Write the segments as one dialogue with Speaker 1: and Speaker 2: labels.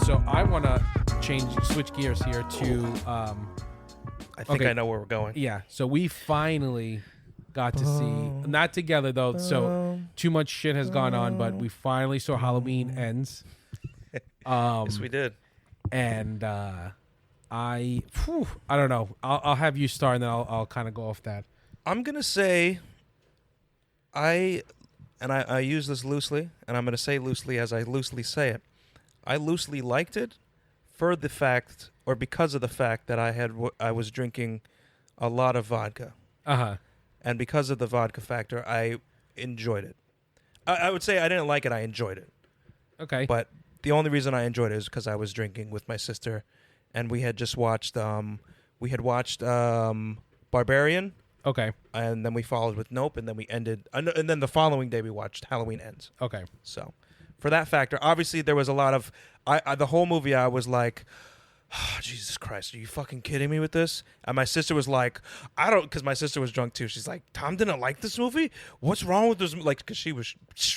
Speaker 1: So I want to switch gears here to.
Speaker 2: I think I know where we're going.
Speaker 1: Yeah. So we finally got to see, not together though. So too much shit has gone on, but we finally saw Halloween Ends.
Speaker 2: Yes, we did.
Speaker 1: And I don't know. I'll have you start, and then I'll kind of go off that.
Speaker 2: I'm gonna say, I use this loosely, and I'm gonna say loosely as I loosely say it. I loosely liked it for the fact, or because of the fact that I was drinking a lot of vodka. And because of the vodka factor, I enjoyed it. I would say I didn't like it. I enjoyed it.
Speaker 1: Okay.
Speaker 2: But the only reason I enjoyed it is because I was drinking with my sister, and we had just watched. Barbarian.
Speaker 1: Okay.
Speaker 2: And then we followed with Nope, and then we ended. And then the following day we watched Halloween Ends.
Speaker 1: Okay.
Speaker 2: So, for that factor, obviously there was a lot of. The whole movie I was like, oh, Jesus Christ, are you fucking kidding me with this? And my sister was like, I don't, because my sister was drunk too. She's like, Tom didn't like this movie? What's wrong with this? Like, because she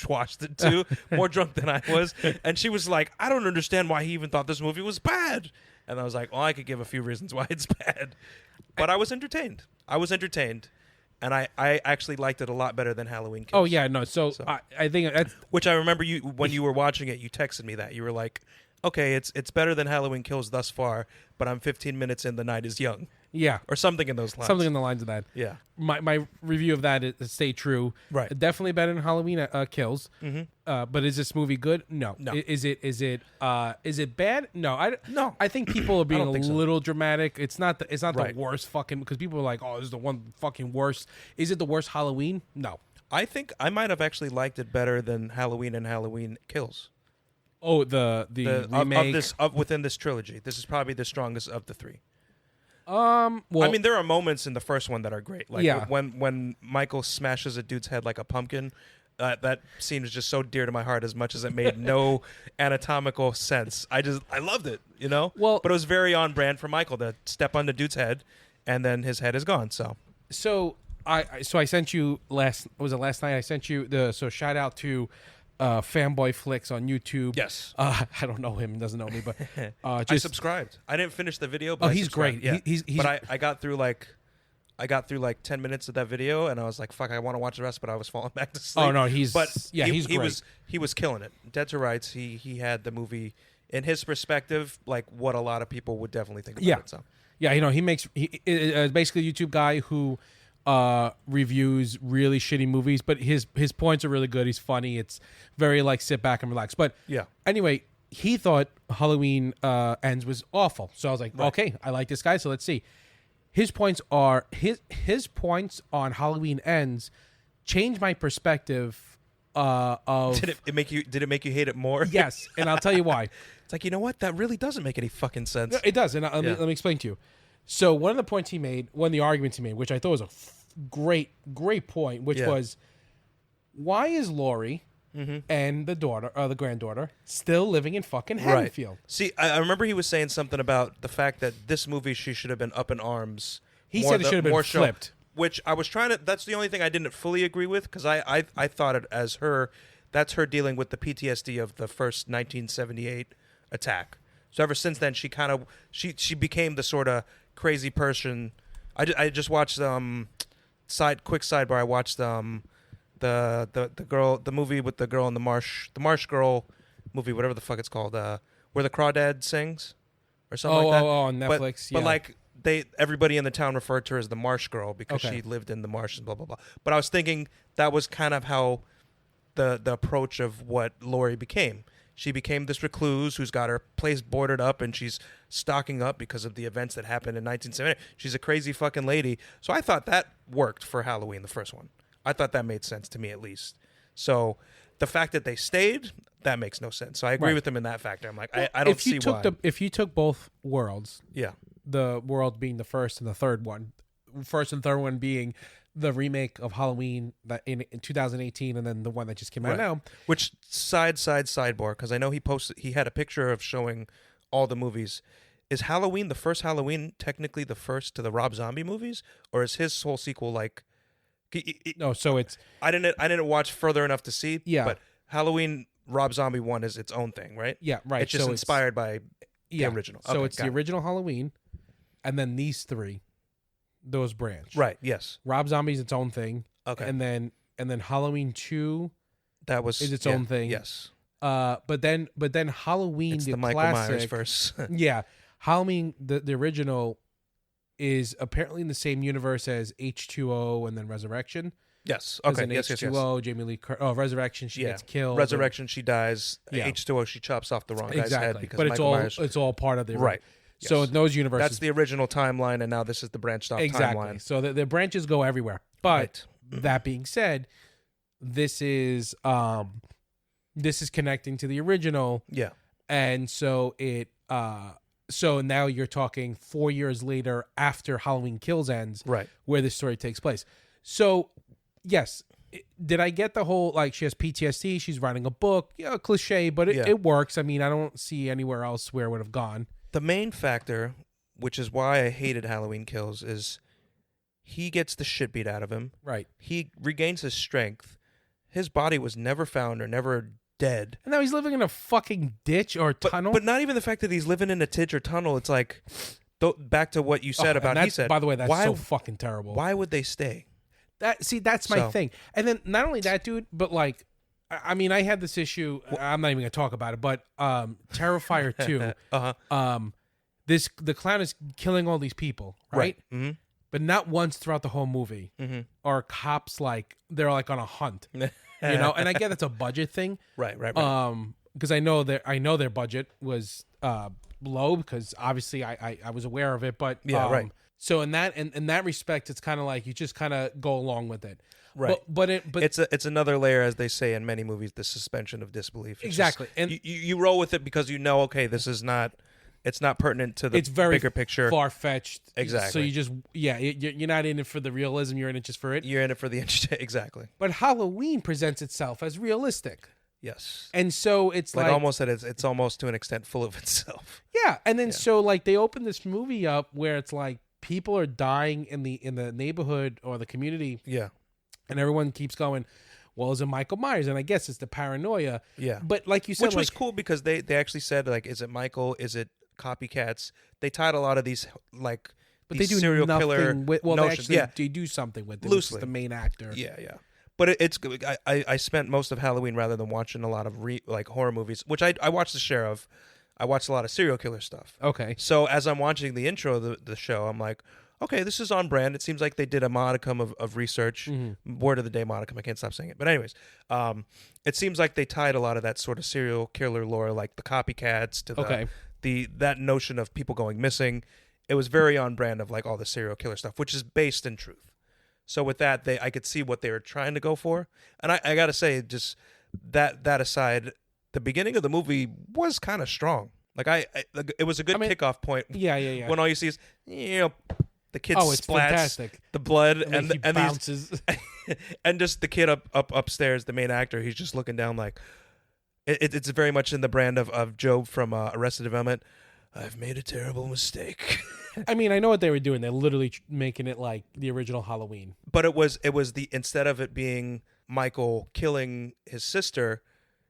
Speaker 2: watched it too, more drunk than I was. And she was like, I don't understand why he even thought this movie was bad. And I was like, well, I could give a few reasons why it's bad. But I was entertained. And I actually liked it a lot better than Halloween Kills.
Speaker 1: Oh, yeah, no. So I think that's...
Speaker 2: Which I remember when you were watching it, you texted me that. You were like, okay, it's better than Halloween Kills thus far, but I'm 15 minutes in, the night is young.
Speaker 1: Yeah.
Speaker 2: Or something in those lines.
Speaker 1: Something in the lines of that.
Speaker 2: Yeah.
Speaker 1: My review of that is stay true.
Speaker 2: Right.
Speaker 1: Definitely better than Halloween Kills.
Speaker 2: Mm-hmm.
Speaker 1: But is this movie good? No. Is it bad? No.
Speaker 2: No.
Speaker 1: I think people are being a
Speaker 2: so.
Speaker 1: little dramatic. It's not the
Speaker 2: Right.
Speaker 1: the worst fucking, because people are like, oh, this is the one fucking worst. Is it the worst Halloween? No.
Speaker 2: I think I might have actually liked it better than Halloween and Halloween Kills.
Speaker 1: Oh, the remake
Speaker 2: within this trilogy. This is probably the strongest of the three.
Speaker 1: Well,
Speaker 2: I mean, there are moments in the first one that are great. Like
Speaker 1: Yeah.
Speaker 2: when Michael smashes a dude's head like a pumpkin. That scene is just so dear to my heart, as much as it made no anatomical sense. I loved it, you know?
Speaker 1: Well,
Speaker 2: but it was very on brand for Michael to step on the dude's head, and then his head is gone. So
Speaker 1: I sent you last night? I sent you shout out to Fanboy Flicks on YouTube.
Speaker 2: Yes.
Speaker 1: I don't know him. He doesn't know me, but
Speaker 2: I subscribed. I didn't finish the video, but
Speaker 1: he's great.
Speaker 2: Yeah.
Speaker 1: He's
Speaker 2: but I got through like 10 minutes of that video, and I was like, fuck, I want to watch the rest, but I was falling back to sleep.
Speaker 1: Oh no, he's
Speaker 2: great. He was killing it. Dead to Rights. He had the movie in his perspective, like what a lot of people would definitely think about it. So
Speaker 1: yeah, he makes basically a YouTube guy who reviews really shitty movies, but his points are really good. He's funny. It's very like sit back and relax. But
Speaker 2: yeah.
Speaker 1: Anyway, he thought Halloween Ends was awful. So I was like, okay, I like this guy, so let's see. His points are his points on Halloween Ends changed my perspective of
Speaker 2: Did it make you hate it more?
Speaker 1: Yes, and I'll tell you why.
Speaker 2: It's like, you know what? That really doesn't make any fucking sense.
Speaker 1: No, it does, and let me explain to you. So one of the points he made, one of the arguments he made, which I thought was a great point, which was, why is Laurie and the granddaughter, still living in fucking Haddonfield?
Speaker 2: Right. See, I remember he was saying something about the fact that this movie, she should have been up in arms.
Speaker 1: He said it should have been flipped.
Speaker 2: Which I was trying to, that's the only thing I didn't fully agree with, because I thought it as that's her dealing with the PTSD of the first 1978 attack. So ever since then, she kind of, she became the sort of crazy person. I just watched quick sidebar. I watched the movie with the girl in the marsh girl movie, whatever the fuck it's called, where the crawdad sings or something like that.
Speaker 1: Oh, on Netflix.
Speaker 2: But like everybody in the town referred to her as the marsh girl because she lived in the marsh and blah blah blah. But I was thinking that was kind of how the approach of what Laurie became. She became this recluse who's got her place boarded up, and she's stocking up because of the events that happened in 1970. She's a crazy fucking lady. So I thought that worked for Halloween, the first one. I thought that made sense to me, at least. So the fact that they stayed, that makes no sense. So I agree with them in that factor. I'm like, I don't see why.
Speaker 1: If you took both worlds,
Speaker 2: yeah,
Speaker 1: the world being the first and the third one, first and third one being the remake of Halloween in 2018, and then the one that just came out now.
Speaker 2: Which sidebar, because I know he had a picture of showing all the movies. Is Halloween, the first Halloween, technically the first to the Rob Zombie movies, or is his whole sequel like?
Speaker 1: No, so it's
Speaker 2: I didn't watch further enough to see.
Speaker 1: Yeah,
Speaker 2: but Halloween Rob Zombie 1 is its own thing, right?
Speaker 1: Yeah, right.
Speaker 2: It's just inspired by the original.
Speaker 1: So
Speaker 2: Okay,
Speaker 1: it's the original Halloween, and then these three, those branch.
Speaker 2: Right. Yes.
Speaker 1: Rob Zombie's its own thing.
Speaker 2: Okay.
Speaker 1: And then Halloween 2 is its own thing.
Speaker 2: Yes.
Speaker 1: But then Halloween,
Speaker 2: It's
Speaker 1: the
Speaker 2: Michael
Speaker 1: classic,
Speaker 2: Myers verse.
Speaker 1: yeah, Halloween, the original, is apparently in the same universe as H2O and then Resurrection.
Speaker 2: Yes. Okay.
Speaker 1: In
Speaker 2: Yes.
Speaker 1: H2O, Jamie Lee Resurrection, she gets killed.
Speaker 2: Resurrection, she dies.
Speaker 1: Yeah.
Speaker 2: H2O, she chops off the wrong guy's head because
Speaker 1: but
Speaker 2: Michael Myers.
Speaker 1: it's all part of the
Speaker 2: Right.
Speaker 1: So
Speaker 2: Yes.
Speaker 1: in those universes,
Speaker 2: That's the original timeline, and now this is the branched off timeline.
Speaker 1: So the branches go everywhere. But that being said, this is connecting to the original.
Speaker 2: Yeah.
Speaker 1: And so so now you're talking 4 years later after Halloween Kills ends,
Speaker 2: Right.
Speaker 1: where this story takes place. So yes, did I get the whole, like, she has PTSD, she's writing a book, cliche, but it works. I mean, I don't see anywhere else where it would have gone.
Speaker 2: The main factor, which is why I hated Halloween Kills, is he gets the shit beat out of him.
Speaker 1: Right.
Speaker 2: He regains his strength. His body was never found or never dead.
Speaker 1: And now he's living in a fucking ditch or tunnel.
Speaker 2: But not even the fact that he's living in a ditch or tunnel. It's like, back to what you said about he said.
Speaker 1: By the way, that's so fucking terrible.
Speaker 2: Why would they stay?
Speaker 1: That's my thing. And then not only that, dude, but like, I mean, I had this issue. I'm not even gonna talk about it, but Terrifier 2. The clown is killing all these people, right?
Speaker 2: Mm-hmm.
Speaker 1: But not once throughout the whole movie are cops they're like on a hunt, And I get it's a budget thing,
Speaker 2: right.
Speaker 1: Because I know their budget was low, because obviously I was aware of it, but
Speaker 2: right.
Speaker 1: So in that respect, it's kind of like you just kind of go along with it.
Speaker 2: Right,
Speaker 1: but
Speaker 2: it's another layer, as they say in many movies, the suspension of disbelief. It's
Speaker 1: exactly,
Speaker 2: just, and you roll with it because okay, this is not. It's not pertinent to the bigger picture.
Speaker 1: Far fetched.
Speaker 2: Exactly.
Speaker 1: So you just you're not in it for the realism. You're in it just for it.
Speaker 2: You're in it for the exactly.
Speaker 1: But Halloween presents itself as realistic.
Speaker 2: Yes.
Speaker 1: And so it's like
Speaker 2: almost that it's almost to an extent full of itself.
Speaker 1: Yeah, and then so like they open this movie up where it's like people are dying in the neighborhood or the community.
Speaker 2: Yeah.
Speaker 1: And everyone keeps going, well, is it Michael Myers? And I guess it's the paranoia.
Speaker 2: Yeah.
Speaker 1: But like you said,
Speaker 2: which was cool because they actually said, like, is it Michael? Is it copycats? They tied a lot of these, like,
Speaker 1: but they do
Speaker 2: serial
Speaker 1: nothing
Speaker 2: killer
Speaker 1: with, well,
Speaker 2: notions.
Speaker 1: they do something with it.
Speaker 2: Loosely.
Speaker 1: It's the main actor.
Speaker 2: Yeah. But it's I spent most of Halloween, rather than watching a lot of horror movies, which I watched the share of. I watched a lot of serial killer stuff.
Speaker 1: Okay.
Speaker 2: So as I'm watching the intro of the show, I'm like, okay, this is on brand. It seems like they did a modicum of research. Mm-hmm. Word of the day, modicum. I can't stop saying it. But anyways, it seems like they tied a lot of that sort of serial killer lore, like the copycats, to that notion of people going missing. It was very on brand of like all the serial killer stuff, which is based in truth. So with that, I could see what they were trying to go for. And I got to say, just that aside, the beginning of the movie was kind of strong. Like it was a good kickoff point.
Speaker 1: Yeah.
Speaker 2: When all you see is, the kid
Speaker 1: it's
Speaker 2: splats
Speaker 1: fantastic.
Speaker 2: The blood and
Speaker 1: bounces.
Speaker 2: And just the kid upstairs, the main actor, he's just looking down like it's very much in the brand of Job from Arrested Development. I've made a terrible mistake.
Speaker 1: I mean, I know what they were doing. They're literally making it like the original Halloween.
Speaker 2: But it was instead of it being Michael killing his sister,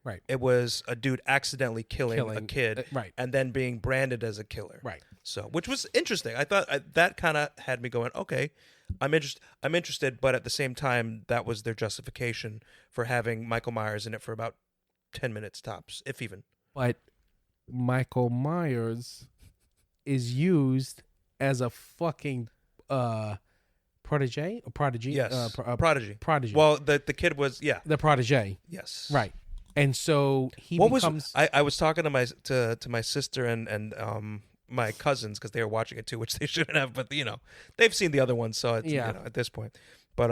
Speaker 1: right?
Speaker 2: It was a dude accidentally killing a kid,
Speaker 1: right?
Speaker 2: And then being branded as a killer,
Speaker 1: right?
Speaker 2: So, which was interesting. I thought that kind of had me going, okay, I'm interested. But at the same time, that was their justification for having Michael Myers in it for about 10 minutes tops, if even.
Speaker 1: But Michael Myers is used as a fucking prodigy.
Speaker 2: Yes,
Speaker 1: prodigy.
Speaker 2: Well, the kid was
Speaker 1: the prodigy.
Speaker 2: Yes,
Speaker 1: right. And so he becomes.
Speaker 2: I was talking to my sister and my cousins, because they were watching it too, which they shouldn't have, but they've seen the other ones, so it's, at this point. But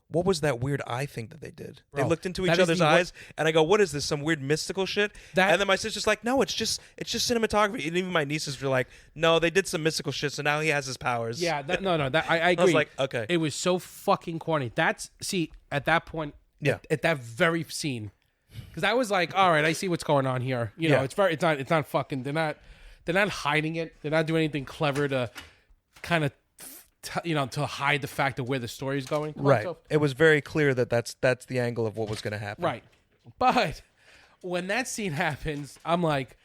Speaker 2: what was that weird eye thing that they did? They looked into each other's eyes, and I go, "What is this? Some weird mystical shit?" And then my sister's like, "No, it's just cinematography." And even my nieces were like, "No, they did some mystical shit, so now he has his powers."
Speaker 1: Yeah, I agree.
Speaker 2: I was like, okay,
Speaker 1: it was so fucking corny. At that point, at that very scene, because I was like, all right, I see what's going on here. It's not fucking. They're not hiding it. They're not doing anything clever to kind of. To hide the fact of where the story is going.
Speaker 2: Right. It was very clear that that's the angle of what was going to happen.
Speaker 1: Right. But when that scene happens, I'm like,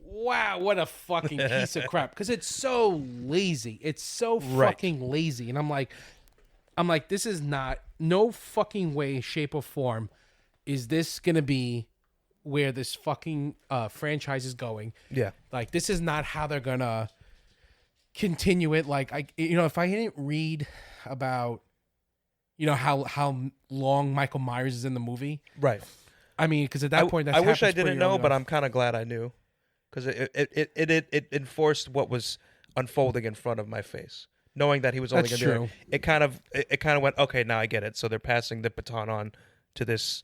Speaker 1: wow, what a fucking piece of crap. Because it's so lazy. It's so fucking lazy. And I'm like, this is not, no fucking way, shape, or form is this going to be where this fucking franchise is going.
Speaker 2: Yeah.
Speaker 1: Like, this is not how they're going to continue it. Like, if I didn't read about, how long Michael Myers is in the movie.
Speaker 2: Right.
Speaker 1: I mean, because at that point,
Speaker 2: I wish I didn't know, but I'm kind of glad I knew. Because it enforced what was unfolding in front of my face. Knowing that he was only going to be there, it kind of went, okay, now I get it. So they're passing the baton on to this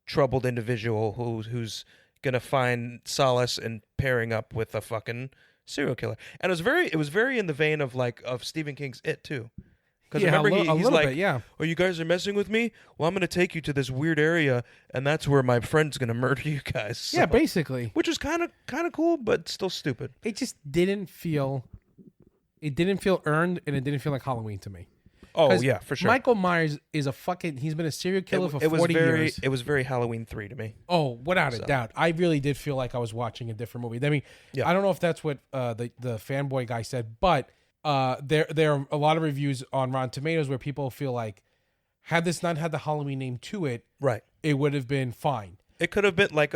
Speaker 2: troubled individual who's going to find solace in pairing up with a fucking serial killer. And it was very in the vein of Stephen King's It too. Because remember, he's like,
Speaker 1: bit, yeah.
Speaker 2: "Oh, you guys are messing with me? Well, I'm going to take you to this weird area, and that's where my friend's going to murder you guys." So,
Speaker 1: yeah, basically.
Speaker 2: Which was kind of cool, but still stupid.
Speaker 1: It just didn't feel. It didn't feel earned, and it didn't feel like Halloween to me.
Speaker 2: Oh yeah, for sure.
Speaker 1: Michael Myers is he's been a serial killer for 40 years.
Speaker 2: It was very Halloween 3 to me.
Speaker 1: Oh, without a doubt. I really did feel like I was watching a different movie. I mean, I don't know if that's what the fanboy guy said, but there are a lot of reviews on Rotten Tomatoes where people feel like, had this not had the Halloween name to it,
Speaker 2: right,
Speaker 1: it would have been fine.
Speaker 2: It could have been like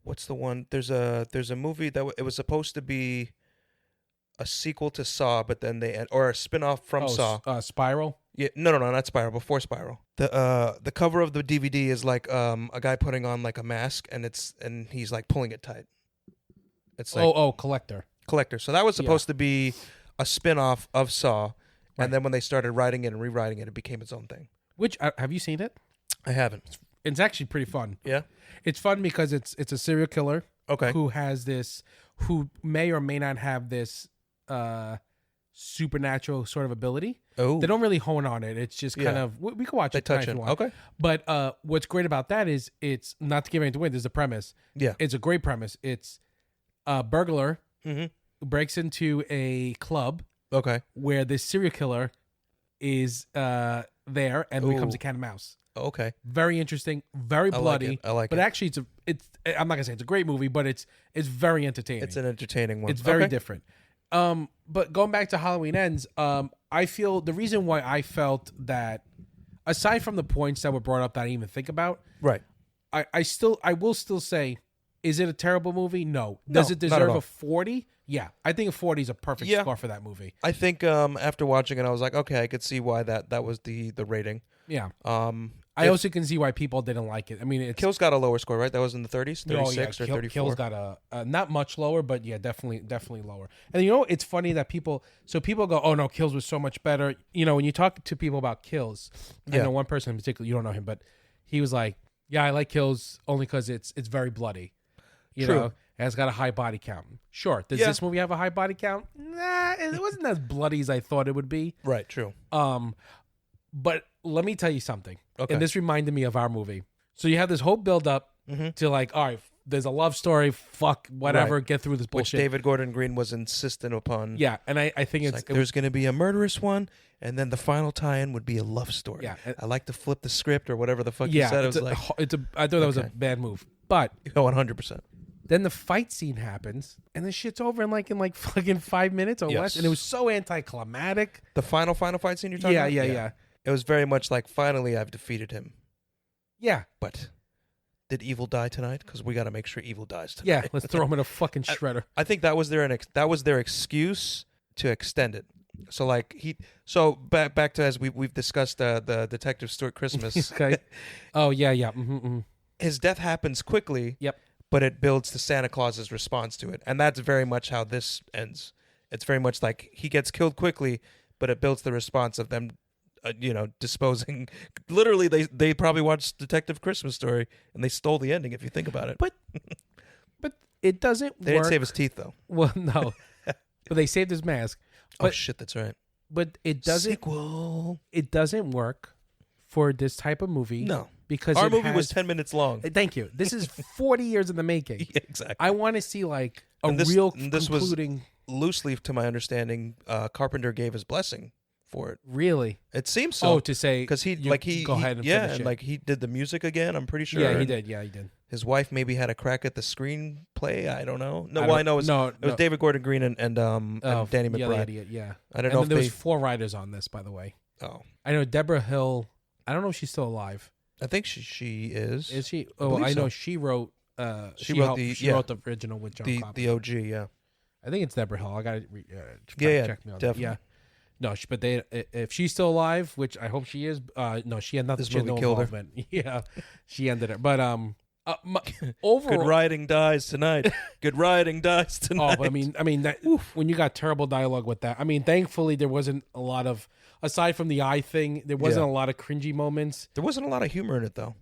Speaker 2: what's the one? There's a movie that it was supposed to be a sequel to Saw, but then or a spin-off from Saw.
Speaker 1: Spiral?
Speaker 2: Yeah, no, not Spiral. Before Spiral, the cover of the DVD is like a guy putting on like a mask, and he's like pulling it tight. It's like Collector. So that was supposed to be a spin-off of Saw, and then when they started writing it and rewriting it, it became its own thing.
Speaker 1: Which have you seen it?
Speaker 2: I haven't.
Speaker 1: It's actually pretty fun.
Speaker 2: Yeah,
Speaker 1: it's fun because it's a serial killer.
Speaker 2: Okay.
Speaker 1: Who may or may not have this supernatural sort of ability.
Speaker 2: Oh,
Speaker 1: they don't really hone on it. It's just kind of we can watch it tonight if you want.
Speaker 2: Okay.
Speaker 1: But what's great about that is it's not to give anything away. There's a premise.
Speaker 2: Yeah, it's
Speaker 1: a great premise. It's a burglar
Speaker 2: mm-hmm.
Speaker 1: breaks into a club.
Speaker 2: Okay.
Speaker 1: Where this serial killer is there and becomes a cat and mouse.
Speaker 2: Okay.
Speaker 1: Very interesting. Very bloody.
Speaker 2: I like it.
Speaker 1: But actually, I'm not gonna say it's a great movie, but it's very entertaining.
Speaker 2: It's an entertaining one.
Speaker 1: It's very different. But going back to Halloween Ends, I feel the reason why I felt that, aside from the points that were brought up that I didn't even think about,
Speaker 2: right?
Speaker 1: I will still say, is it a terrible movie? No. Does it deserve a 40? Yeah, I think a 40 is a perfect score for that movie.
Speaker 2: I think after watching it, I was like, okay, I could see why that was the rating.
Speaker 1: Yeah. I also can see why people didn't like it. I mean,
Speaker 2: Kill's got a lower score, right? That was in the 30s, 36 or 34.
Speaker 1: Kill's got a not much lower, but yeah, definitely lower. And it's funny that people go, oh no, Kills was so much better. When you talk to people about Kills, I know one person in particular, you don't know him, but he was like, yeah, I like Kills only because it's very bloody. You know, and it's got a high body count. Sure. Does this movie have a high body count? Nah, it wasn't as bloody as I thought it would be.
Speaker 2: Right, true.
Speaker 1: But let me tell you something.
Speaker 2: Okay.
Speaker 1: And this reminded me of our movie. So you have this whole build up to like, all right, there's a love story, fuck, whatever, get through this bullshit.
Speaker 2: Which David Gordon Green was insistent upon.
Speaker 1: Yeah, and I think it's
Speaker 2: like, there's going to be a murderous one, and then the final tie-in would be a love story.
Speaker 1: Yeah.
Speaker 2: I like to flip the script or whatever the fuck you said.
Speaker 1: I thought that was a bad move. But
Speaker 2: 100%.
Speaker 1: Then the fight scene happens, and this shit's over in like fucking 5 minutes or less, and it was so anticlimactic.
Speaker 2: The final fight scene you're talking about?
Speaker 1: Yeah.
Speaker 2: It was very much like, finally, I've defeated him.
Speaker 1: Yeah.
Speaker 2: But did evil die tonight? Because we got to make sure evil dies tonight.
Speaker 1: Yeah, let's throw him in a fucking shredder.
Speaker 2: I think that was their excuse to extend it. So back to, as we've discussed, the Detective Stuart Christmas.
Speaker 1: Okay. Oh yeah. Mm-hmm.
Speaker 2: His death happens quickly.
Speaker 1: Yep.
Speaker 2: But it builds to Santa Claus's response to it, and that's very much how this ends. It's very much like he gets killed quickly, but it builds the response of them, disposing. Literally, they probably watched Detective Christmas Story and they stole the ending. If you think about it,
Speaker 1: but it doesn't.
Speaker 2: They didn't save his teeth though.
Speaker 1: Well, no, but they saved his mask. But,
Speaker 2: oh shit, that's right.
Speaker 1: But it doesn't.
Speaker 2: Sequel.
Speaker 1: It doesn't work for this type of movie.
Speaker 2: No.
Speaker 1: Because
Speaker 2: our movie was 10 minutes long.
Speaker 1: Thank you. This is 40 years in the making.
Speaker 2: Yeah, exactly.
Speaker 1: I want to see like
Speaker 2: this
Speaker 1: real
Speaker 2: concluding.
Speaker 1: Was
Speaker 2: loosely, to my understanding, Carpenter gave his blessing for it.
Speaker 1: Really?
Speaker 2: It seems so.
Speaker 1: Oh, to say
Speaker 2: because he
Speaker 1: go ahead and
Speaker 2: yeah,
Speaker 1: finish
Speaker 2: and
Speaker 1: it.
Speaker 2: he did the music again. I'm pretty sure.
Speaker 1: Yeah, he did. Yeah, he did.
Speaker 2: His wife maybe had a crack at the screenplay. I don't know. No, I know it was David Gordon Green and Danny McBride.
Speaker 1: Yeah.
Speaker 2: I don't know if
Speaker 1: there was 4 writers on this, by the way.
Speaker 2: Oh,
Speaker 1: I know Deborah Hill. I don't know if she's still alive.
Speaker 2: I think she is.
Speaker 1: Is she? Oh, I know she wrote. She wrote the original with John Carpenter.
Speaker 2: The OG. Yeah.
Speaker 1: I think it's Deborah Hill. I got to check me on
Speaker 2: definitely.
Speaker 1: that. Yeah. No, but if she's still alive, which I hope she is. No, she had nothing.
Speaker 2: This movie killed her.
Speaker 1: Yeah, she ended it. But overall,
Speaker 2: good writing dies tonight. Good writing dies tonight.
Speaker 1: Oh, but I mean that when you got terrible dialogue with that. I mean, thankfully there wasn't a lot of, aside from the eye thing, there wasn't a lot of cringy moments.
Speaker 2: There wasn't a lot of humor in it though.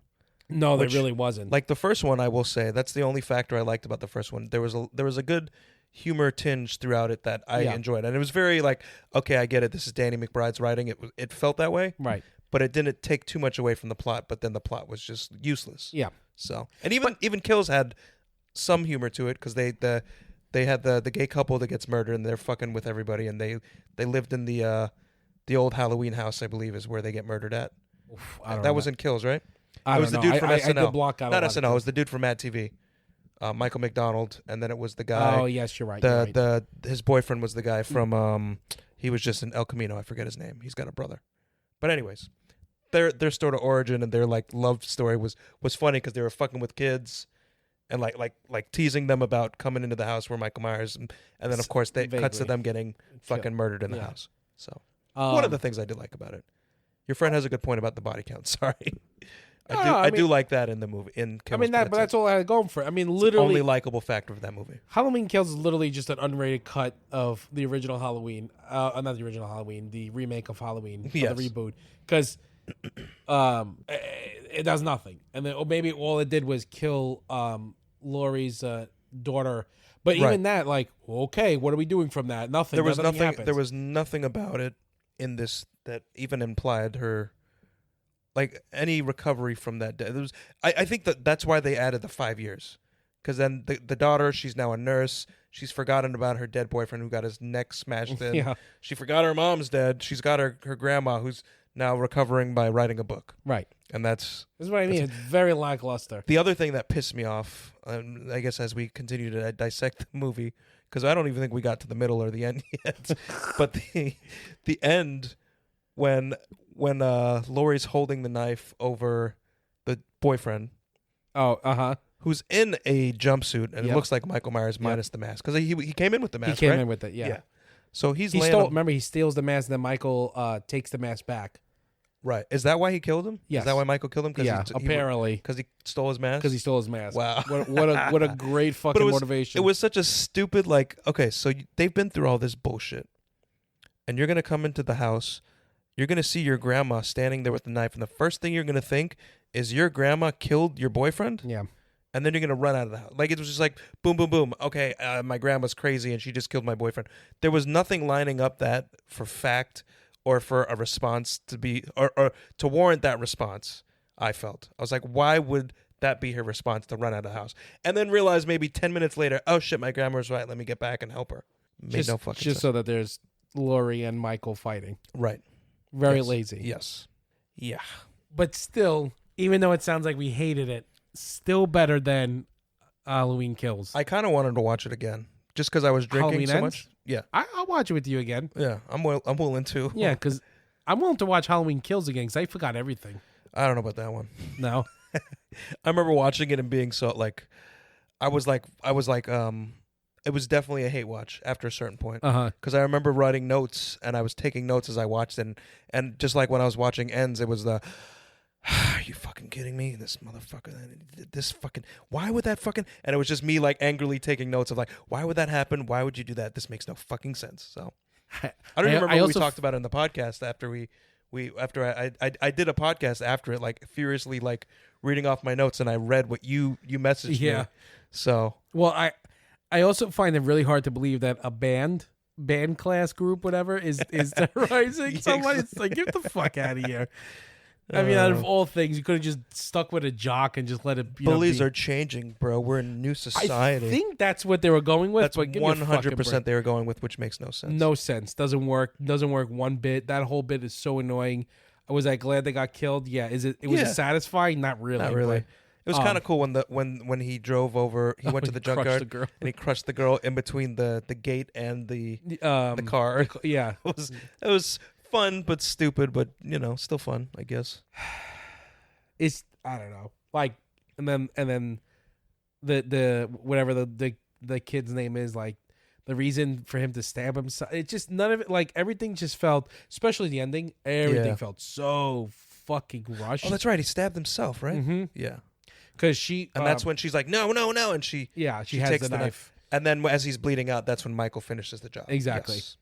Speaker 1: No, there really wasn't.
Speaker 2: Like the first one, I will say that's the only factor I liked about the first one. There was a good humor tinge throughout it that I enjoyed, and it was very like, okay, I get it. This is Danny McBride's writing. It felt that way,
Speaker 1: right? But
Speaker 2: it didn't take too much away from the plot. But then the plot was just useless.
Speaker 1: Yeah.
Speaker 2: So, and even Kills had some humor to it because they had the gay couple that gets murdered and they're fucking with everybody, and they lived in the old Halloween house, I believe, is where they get murdered at. That was in Kills, right?
Speaker 1: It was the dude from SNL. I did block out
Speaker 2: not SNL. It was the dude from Mad TV, Michael McDonald, and then it was the guy.
Speaker 1: Oh yes, you're right.
Speaker 2: His boyfriend was the guy from he was just in El Camino. I forget his name. He's got a brother. But anyways, their sort of origin and their like love story was funny because they were fucking with kids and like teasing them about coming into the house where Michael Myers and then of course they cuts to them getting fucking murdered in the house. So one of the things I did like about it. Your friend has a good point about the body count. Sorry. I do like that in the movie.
Speaker 1: But that's all I had going for. I mean, literally,
Speaker 2: only likable factor of that movie.
Speaker 1: Halloween Kills is literally just an unrated cut of the original Halloween. Not the original Halloween, the remake of Halloween, the reboot. Because it does nothing, and then maybe all it did was kill Laurie's daughter. But even that, like, okay, what are we doing from that? Nothing.
Speaker 2: There was
Speaker 1: nothing.
Speaker 2: Happens. There was nothing about it in this that even implied her. Like any recovery from that death. I think that's why they added the 5 years. Because then the daughter, she's now a nurse. She's forgotten about her dead boyfriend who got his neck smashed in. Yeah. She forgot her mom's dead. She's got her grandma who's now recovering by writing a book.
Speaker 1: Right.
Speaker 2: And this
Speaker 1: is what I mean. It's very lackluster.
Speaker 2: The other thing that pissed me off, I guess as we continue to dissect the movie, because I don't even think we got to the middle or the end yet. But the end when Laurie's holding the knife over the boyfriend.
Speaker 1: Oh, uh-huh.
Speaker 2: Who's in a jumpsuit, and it looks like Michael Myers minus the mask. Because he came in with the mask,
Speaker 1: He came in with it, yeah.
Speaker 2: So he
Speaker 1: steals the mask, and then Michael takes the mask back.
Speaker 2: Right. Is that why he killed him?
Speaker 1: Yes.
Speaker 2: Is that why Michael killed him?
Speaker 1: Apparently.
Speaker 2: Because he stole his mask?
Speaker 1: Because he stole his mask.
Speaker 2: Wow.
Speaker 1: What a great fucking motivation.
Speaker 2: It was such a stupid, like, okay, so they've been through all this bullshit, and you're going to come into the house. You're going to see your grandma standing there with the knife, and the first thing you're going to think is your grandma killed your boyfriend?
Speaker 1: Yeah.
Speaker 2: And then you're going to run out of the house. Like, it was just like, boom, boom, boom. Okay, my grandma's crazy, and she just killed my boyfriend. There was nothing lining up that for fact or for a response to be, or to warrant that response, I felt. I was like, why would that be her response to run out of the house? And then realize maybe 10 minutes later, oh, shit, my grandma was right. Let me get back and help her. Made no fucking sense.
Speaker 1: Just so that there's Laurie and Michael fighting.
Speaker 2: Right.
Speaker 1: Very lazy.
Speaker 2: Yes. Yeah.
Speaker 1: But still, even though it sounds like we hated it, still better than Halloween Kills.
Speaker 2: I kind of wanted to watch it again, just because I was drinking
Speaker 1: Halloween
Speaker 2: so
Speaker 1: Ends?
Speaker 2: much. Yeah.
Speaker 1: I'll watch it with you again.
Speaker 2: Yeah, I'm willing to.
Speaker 1: Yeah, because I'm willing to watch Halloween Kills again because I forgot everything.
Speaker 2: I don't know about that one.
Speaker 1: No.
Speaker 2: I remember watching it and being so like, I was like, it was definitely a hate watch after a certain point. Because I remember writing notes and I was taking notes as I watched it. And just like when I was watching Ends, it was the, are you fucking kidding me? This motherfucker, this fucking, why would that fucking, and it was just me like angrily taking notes of like, why would that happen? Why would you do that? This makes no fucking sense. So I don't remember what we talked about in the podcast after I did a podcast after it, like furiously like reading off my notes, and I read what you messaged me. So,
Speaker 1: well, I also find it really hard to believe that a band class group, whatever, is terrorizing someone. It's like, get the fuck out of here. I mean, out of all things, you could have just stuck with a jock and just let it.
Speaker 2: Bullies are changing, bro. We're in a new society.
Speaker 1: I think that's what they were going with.
Speaker 2: That's
Speaker 1: but
Speaker 2: 100% they were going with, which makes no sense.
Speaker 1: No sense. Doesn't work. Doesn't work one bit. That whole bit is so annoying. Was I glad they got killed? Yeah. Was it satisfying? Not really.
Speaker 2: Not really. It was kind of cool when he drove over. He went to the junkyard and he crushed the girl in between the gate and the car.
Speaker 1: Yeah,
Speaker 2: it was fun but stupid, but still fun, I guess.
Speaker 1: It's I don't know, like and then the whatever the kid's name is, like the reason for him to stab himself. It just none of it. Like everything just felt, especially the ending. Everything felt so fucking rushed.
Speaker 2: Oh, that's right. He stabbed himself, right?
Speaker 1: Mm-hmm.
Speaker 2: Yeah.
Speaker 1: Because and
Speaker 2: that's when she's like, no, and she
Speaker 1: has
Speaker 2: takes
Speaker 1: the knife.
Speaker 2: And then as he's bleeding out, that's when Michael finishes the job.
Speaker 1: Exactly. Yes.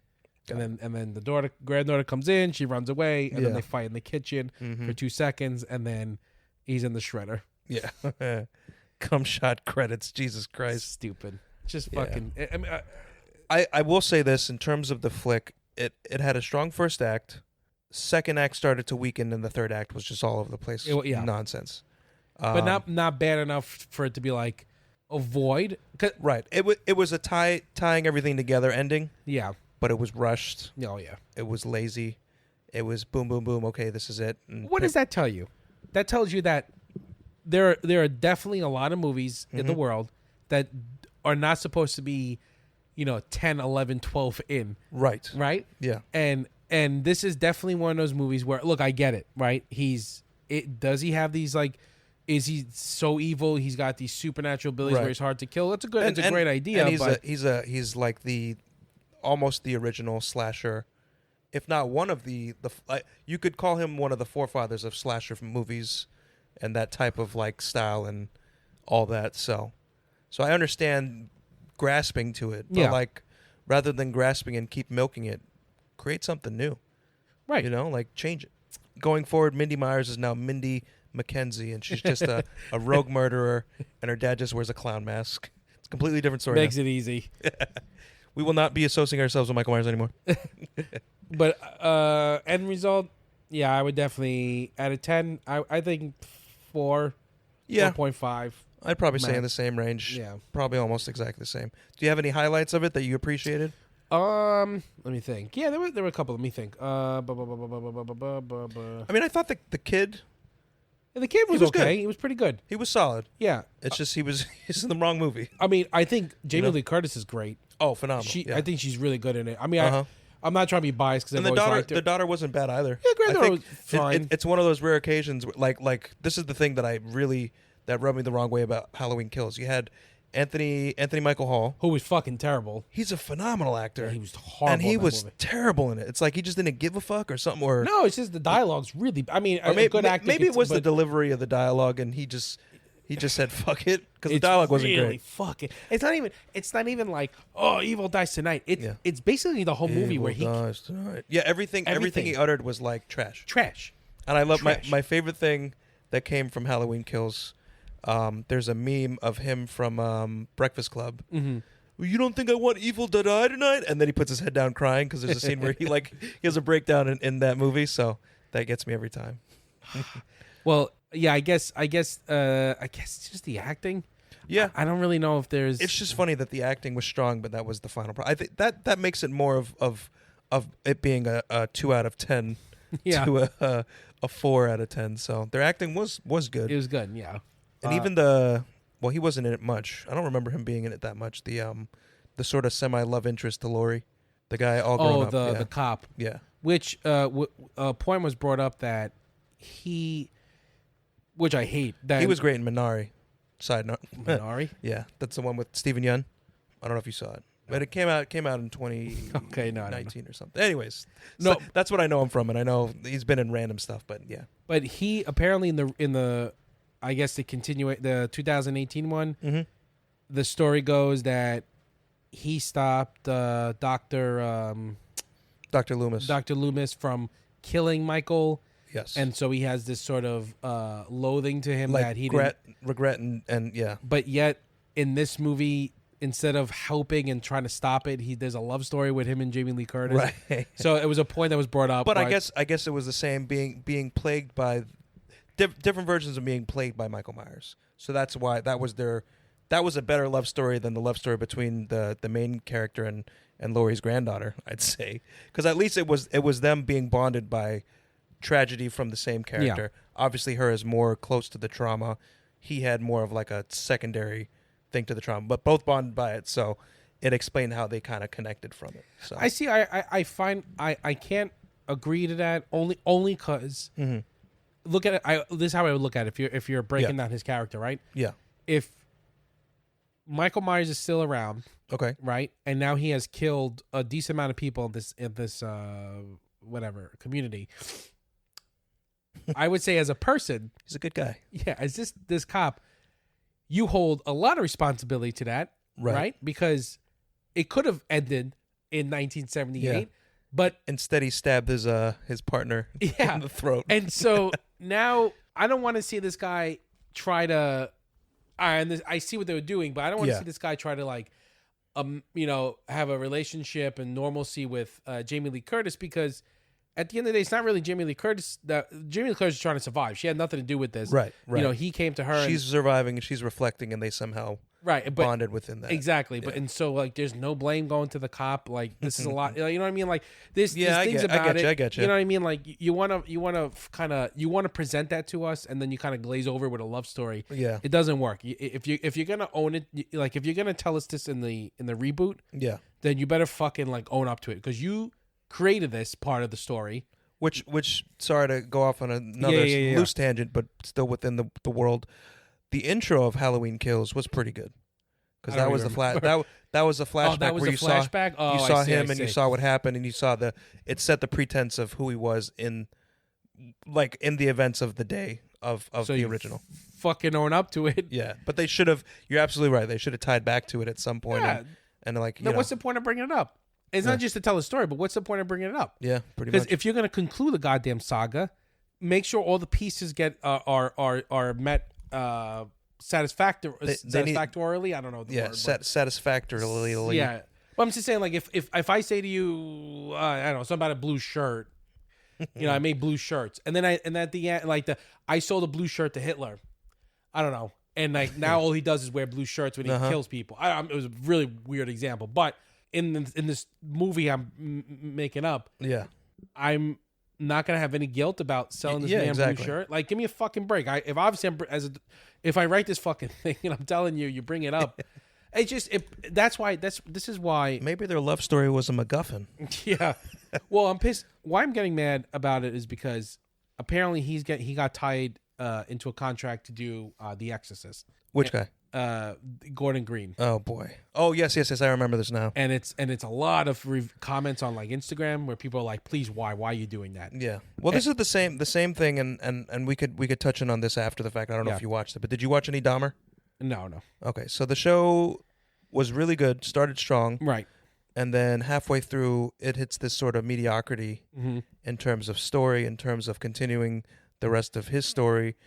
Speaker 1: And then the granddaughter comes in, she runs away, and then they fight in the kitchen for 2 seconds, and then he's in the shredder.
Speaker 2: Yeah. Cum shot credits. Jesus Christ.
Speaker 1: Stupid. Just fucking. I mean,
Speaker 2: I will say this in terms of the flick, it had a strong first act. Second act started to weaken, and the third act was just all over the place. Nonsense.
Speaker 1: But not bad enough for it to be like avoid.
Speaker 2: Right. It was a tying everything together ending.
Speaker 1: Yeah.
Speaker 2: But it was rushed.
Speaker 1: Oh yeah.
Speaker 2: It was lazy. It was boom, boom, boom. Okay, this is it. And
Speaker 1: what does that tell you? That tells you that there are definitely a lot of movies in the world that are not supposed to be, 10, 11, 12 in.
Speaker 2: Right.
Speaker 1: Right?
Speaker 2: Yeah.
Speaker 1: And this is definitely one of those movies where, look, I get it, right? Does he have these, like, is he so evil? He's got these supernatural abilities where he's hard to kill. It's a great idea.
Speaker 2: And he's like almost the original slasher, if not one of the you could call him one of the forefathers of slasher movies, and that type of like style and all that. So I understand grasping to it, but like rather than grasping and keep milking it, create something new,
Speaker 1: right?
Speaker 2: Like change it. Going forward, Mindy Myers is now Mindy Mackenzie, and she's just a rogue murderer, and her dad just wears a clown mask. It's a completely different story.
Speaker 1: Makes it easy.
Speaker 2: We will not be associating ourselves with Michael Myers anymore.
Speaker 1: But end result, I would definitely, out of 10, I think 4, 4.5.
Speaker 2: I'd probably say in the same range.
Speaker 1: Yeah.
Speaker 2: Probably almost exactly the same. Do you have any highlights of it that you appreciated?
Speaker 1: Let me think. Yeah, there were a couple. Let me think. I
Speaker 2: mean, I thought the kid...
Speaker 1: The kid was okay. Good. He was pretty good.
Speaker 2: He was solid.
Speaker 1: Yeah.
Speaker 2: It's just he's in the wrong movie.
Speaker 1: I mean, I think Jamie Lee Curtis is great.
Speaker 2: Oh, phenomenal.
Speaker 1: I think she's really good in it. I mean, I'm not trying to be biased because
Speaker 2: the daughter wasn't bad either.
Speaker 1: Yeah, granddaughter was fine.
Speaker 2: It's one of those rare occasions. Like this is the thing that rubbed me the wrong way about Halloween Kills. You had Anthony Michael Hall,
Speaker 1: who was fucking terrible.
Speaker 2: He's a phenomenal actor.
Speaker 1: Yeah, he was horrible,
Speaker 2: and he was terrible in it. It's like he just didn't give a fuck or something. Or
Speaker 1: no, it's just the dialogue's really. I mean,
Speaker 2: or maybe it was the delivery of the dialogue, and he just said fuck it because the dialogue wasn't
Speaker 1: really
Speaker 2: great.
Speaker 1: Fuck it. It's not even like evil dies tonight. It's basically the whole movie
Speaker 2: evil
Speaker 1: where he
Speaker 2: dies tonight. Yeah, everything he uttered was like trash. And I love my favorite thing that came from Halloween Kills. There's a meme of him from Breakfast Club.
Speaker 1: Mm-hmm.
Speaker 2: Well, you don't think I want evil to die tonight? And then he puts his head down crying because there's a scene where he has a breakdown in that movie. So that gets me every time.
Speaker 1: Well, yeah, I guess it's just the acting.
Speaker 2: Yeah,
Speaker 1: I don't really know if there's.
Speaker 2: It's just funny that the acting was strong, but that was the final problem. I think that makes it more of it being a 2 out of 10 to a 4 out of 10. So their acting was good.
Speaker 1: It was good, yeah.
Speaker 2: And even he wasn't in it much. I don't remember him being in it that much. The sort of semi-love interest to Laurie, the guy all grown up.
Speaker 1: The cop.
Speaker 2: Yeah.
Speaker 1: Which a point was brought up that which I hate. That
Speaker 2: he was great in Minari. Side note.
Speaker 1: Minari?
Speaker 2: Yeah, that's the one with Steven Yeun. I don't know if you saw it. But it came out in 2019 or something. Anyways, that's what I know him from, and I know he's been in random stuff, but yeah.
Speaker 1: But he apparently in the I guess the 2018 one,
Speaker 2: mm-hmm.
Speaker 1: the story goes that he stopped Dr. Loomis from killing Michael.
Speaker 2: Yes.
Speaker 1: And so he has this sort of loathing to him,
Speaker 2: like
Speaker 1: that he
Speaker 2: regret and yeah.
Speaker 1: But yet in this movie, instead of helping and trying to stop it, there's a love story with him and Jamie Lee Curtis.
Speaker 2: Right.
Speaker 1: So it was a point that was brought up.
Speaker 2: But I guess it was the same, being plagued by different versions of being played by Michael Myers. So that's why that was a better love story than the love story between the main character and Laurie's granddaughter, I'd say, because at least it was them being bonded by tragedy from the same character. Yeah. Obviously, her is more close to the trauma. He had more of like a secondary thing to the trauma, but both bonded by it. So it explained how they kind of connected from it. So
Speaker 1: I see. I find I can't agree to that only because look at it. This is how I would look at it if you're breaking down his character, right?
Speaker 2: Yeah.
Speaker 1: If Michael Myers is still around,
Speaker 2: okay,
Speaker 1: right, and now he has killed a decent amount of people in this whatever community. I would say as a person,
Speaker 2: he's a good guy.
Speaker 1: Yeah, as this cop, you hold a lot of responsibility to that, right? Because it could have ended in 1978, but
Speaker 2: instead he stabbed his partner in the throat.
Speaker 1: And so now I don't want to see this guy try to. I see what they were doing, but I don't want to see this guy try to like, have a relationship and normalcy with Jamie Lee Curtis, because at the end of the day, it's not really Jamie Lee Curtis. Jamie Lee Curtis is trying to survive. She had nothing to do with this.
Speaker 2: Right.
Speaker 1: He came to her.
Speaker 2: She's surviving and she's reflecting, and they somehow bonded within that.
Speaker 1: Exactly. But and so like, there's no blame going to the cop. Like this is a lot. You know what I mean? Like there's things about it.
Speaker 2: I get you.
Speaker 1: You know what I mean? Like you want to present that to us, and then you kind of glaze over with a love story.
Speaker 2: Yeah.
Speaker 1: It doesn't work. If you're gonna own it, like if you're gonna tell us this in the reboot, then you better fucking like own up to it, because you created this part of the story.
Speaker 2: Which sorry to go off on another loose tangent, but still within the world. The intro of Halloween Kills was pretty good, because that was that was a flashback where you saw him and you saw what happened, and you saw it set the pretense of who he was in the events of the day of the original.
Speaker 1: Fucking own up to it.
Speaker 2: Yeah, but they should have. You're absolutely right. They should have tied back to it at some point.
Speaker 1: Yeah.
Speaker 2: And like,
Speaker 1: then what's the point of bringing it up? It's not just to tell a story, but what's the point of bringing it up?
Speaker 2: Yeah, pretty much.
Speaker 1: Because if you're going to conclude the goddamn saga, make sure all the pieces get are met satisfactorily. I don't know the word.
Speaker 2: Satisfactorily.
Speaker 1: Yeah, but I'm just saying, like, if I say to you, I don't know, something about a blue shirt, I made blue shirts, and then at the end, like I sold a blue shirt to Hitler. I don't know, and like now all he does is wear blue shirts when he kills people. It was a really weird example, but. In this movie I'm making up, I'm not gonna have any guilt about selling this blue shirt. Like, give me a fucking break. If I write this fucking thing and I'm telling you bring it up, this is why
Speaker 2: maybe their love story was a MacGuffin.
Speaker 1: Yeah. Well, I'm pissed. Why I'm getting mad about it is because apparently he got tied into a contract to do The Exorcist.
Speaker 2: Which guy?
Speaker 1: Gordon Green.
Speaker 2: Oh boy. Oh yes. I remember this now.
Speaker 1: And it's a lot of comments on like Instagram where people are like, "Please, why are you doing that?"
Speaker 2: Yeah. Well, this is the same thing, and we could touch on this after the fact. I don't know if you watched it, but did you watch any Dahmer?
Speaker 1: No.
Speaker 2: Okay, so the show was really good. Started strong,
Speaker 1: right,
Speaker 2: and then halfway through, it hits this sort of mediocrity in terms of story, in terms of continuing the rest of his story.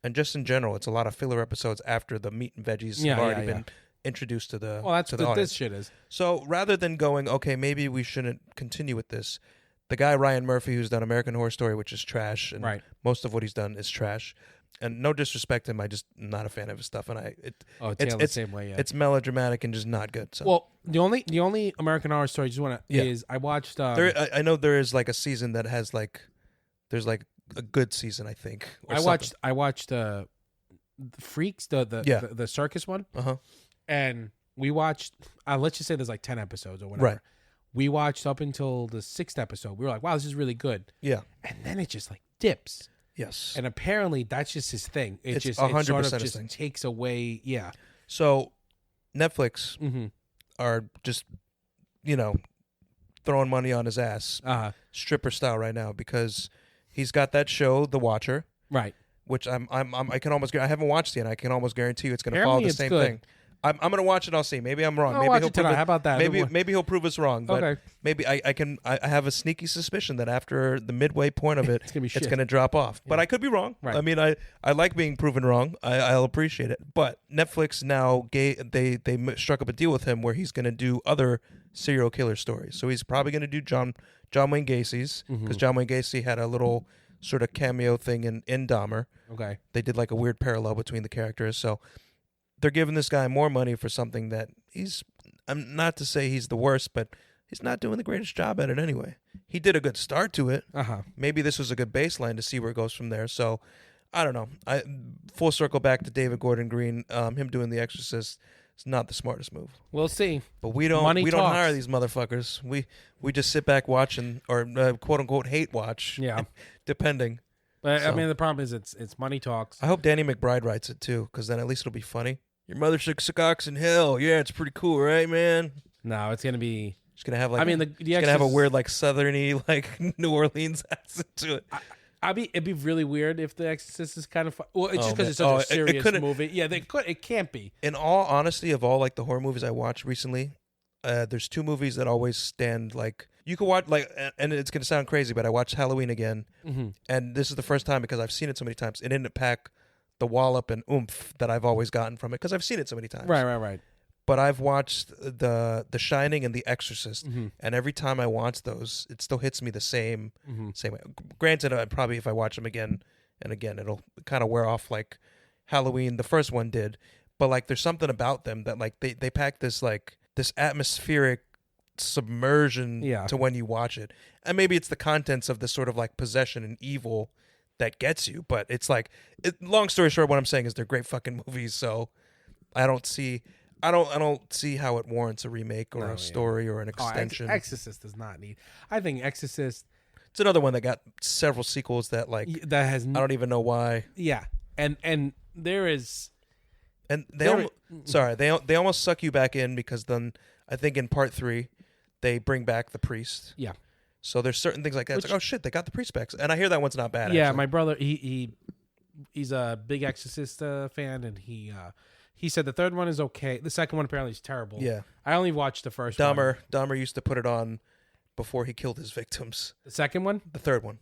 Speaker 2: And just in general, it's a lot of filler episodes after the meat and veggies have already been introduced to the
Speaker 1: that's
Speaker 2: to the audience.
Speaker 1: This shit is.
Speaker 2: So rather than going, okay, maybe we shouldn't continue with this, the guy Ryan Murphy, who's done American Horror Story, which is trash, and most of what he's done is trash. And no disrespect to him, I'm not a fan of his stuff, and it's
Speaker 1: the same way. Yeah.
Speaker 2: It's melodramatic and just not good. So.
Speaker 1: Well, the only American Horror Story is I watched.
Speaker 2: I know there is like a season that has there's like a good season, I think.
Speaker 1: I watched the Freaks, the circus one, and we watched. Let's just say there's like 10 episodes or whatever. Right. We watched up until the 6th episode. We were like, "Wow, this is really good."
Speaker 2: Yeah.
Speaker 1: And then it just like dips.
Speaker 2: Yes.
Speaker 1: And apparently that's just his thing.
Speaker 2: It's 100% his thing.
Speaker 1: Takes away. Yeah.
Speaker 2: So Netflix are just throwing money on his ass, stripper style right now, because he's got that show, The Watcher,
Speaker 1: right?
Speaker 2: Which I haven't watched it yet. I can almost guarantee you it's going to follow the same thing. I'm going to watch it. I'll see. Maybe I'm wrong.
Speaker 1: Maybe
Speaker 2: he'll
Speaker 1: prove it. How about that?
Speaker 2: Maybe he'll prove us wrong. But
Speaker 1: okay.
Speaker 2: Maybe I have a sneaky suspicion that after the midway point of it, it's going to drop off. Yeah. But I could be wrong.
Speaker 1: Right.
Speaker 2: I mean, I like being proven wrong. I'll appreciate it. But Netflix now they struck up a deal with him where he's going to do other serial killer stories. So he's probably going to do John Wayne Gacy's, because John Wayne Gacy had a little sort of cameo thing in Dahmer.
Speaker 1: Okay.
Speaker 2: They did like a weird parallel between the characters. So they're giving this guy more money for something that I'm not to say he's the worst, but he's not doing the greatest job at it anyway. He did a good start to it. Maybe this was a good baseline to see where it goes from there. So I don't know. Full circle back to David Gordon Green. Him doing The Exorcist is not the smartest move.
Speaker 1: We'll see.
Speaker 2: But we don't hire these motherfuckers. We just sit back watching or quote unquote hate watch.
Speaker 1: Yeah.
Speaker 2: Depending.
Speaker 1: But I mean, the problem is it's money talks.
Speaker 2: I hope Danny McBride writes it too, because then at least it'll be funny. Your mother shook cocks in hell. Yeah, it's pretty cool, right, man?
Speaker 1: No, it's gonna be.
Speaker 2: It's gonna have like.
Speaker 1: I mean,
Speaker 2: it's gonna have a weird like southerny like New Orleans accent to it.
Speaker 1: It'd be really weird if The Exorcist is kind of fun. Well, it's just because it's such a serious movie. Yeah, it can't be.
Speaker 2: In all honesty, of all like the horror movies I watched recently, there's 2 movies that always stand like you could watch like, and it's gonna sound crazy, but I watched Halloween again, and this is the first time because I've seen it so many times. It didn't pack the wallop and oomph that I've always gotten from it because I've seen it so many times.
Speaker 1: Right.
Speaker 2: But I've watched the Shining and The Exorcist, and every time I watch those, it still hits me the same way. Granted, probably if I watch them again and again, it'll kind of wear off like Halloween, the first one did. But like, there's something about them that like they pack this like this atmospheric submersion to when you watch it, and maybe it's the contents of this sort of like possession and evil that gets you. But it's like, long story short, what I'm saying is they're great fucking movies. So I don't see how it warrants a remake or a story or an extension.
Speaker 1: Exorcist does not need. I think Exorcist.
Speaker 2: It's another one that got several sequels that like
Speaker 1: that has.
Speaker 2: I don't even know why.
Speaker 1: Yeah, and there is.
Speaker 2: And they almost suck you back in because then I think in part 3 they bring back the priest.
Speaker 1: Yeah.
Speaker 2: So there's certain things like that. It's like, oh shit, they got the priest back, and I hear that one's not bad.
Speaker 1: Yeah,
Speaker 2: actually.
Speaker 1: my brother he's a big Exorcist fan, and he said the third one is okay. The second one apparently is terrible.
Speaker 2: Yeah.
Speaker 1: I only watched the first one.
Speaker 2: Dahmer used to put it on before he killed his victims.
Speaker 1: The second one?
Speaker 2: The third one.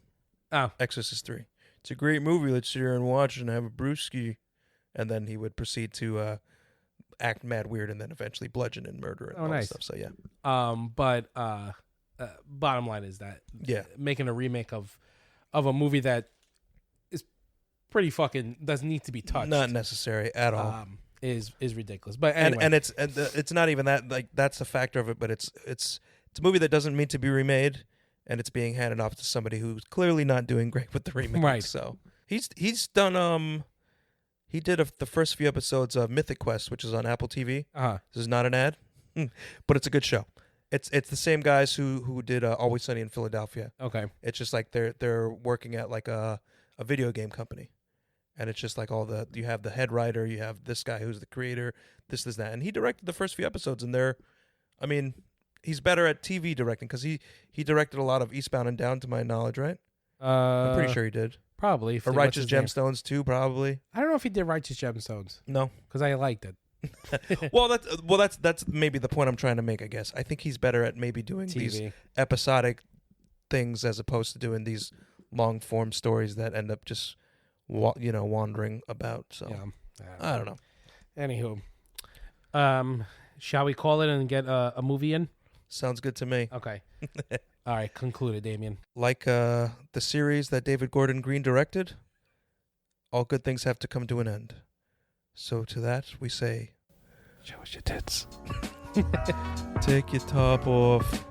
Speaker 1: Oh.
Speaker 2: Exorcist 3. It's a great movie. Let's sit here and watch it and have a brewski. And then he would proceed to act mad weird and then eventually bludgeon and murder and all that stuff. So, yeah.
Speaker 1: But bottom line is that making a remake of a movie that is pretty fucking doesn't need to be touched.
Speaker 2: Not necessary at all.
Speaker 1: Is ridiculous. But anyway.
Speaker 2: And it's not even that, like, that's a factor of it, but it's a movie that doesn't mean to be remade, and it's being handed off to somebody who's clearly not doing great with the remake.
Speaker 1: Right.
Speaker 2: So he's done he did the first few episodes of Mythic Quest, which is on Apple TV. This is not an ad, but it's a good show. It's the same guys who did Always Sunny in Philadelphia.
Speaker 1: Okay.
Speaker 2: It's just like they're working at like a video game company. And it's just like you have the head writer, you have this guy who's the creator, this, that. And he directed the first few episodes, and he's better at TV directing because he directed a lot of Eastbound and Down, to my knowledge, right? I'm pretty sure he did.
Speaker 1: Probably.
Speaker 2: Or Righteous Gemstones too, probably.
Speaker 1: I don't know if he did Righteous Gemstones.
Speaker 2: No.
Speaker 1: Because I liked it.
Speaker 2: Well, that's maybe the point I'm trying to make, I guess. I think he's better at maybe doing these episodic things as opposed to doing these long-form stories that end up just wandering about. So I don't know.
Speaker 1: Anywho, shall we call it and get a movie in?
Speaker 2: Sounds good to me.
Speaker 1: Okay. All right, concluded, Damien.
Speaker 2: Like the series that David Gordon Green directed, all good things have to come to an end. So to that we say, show us your tits. Take your top off.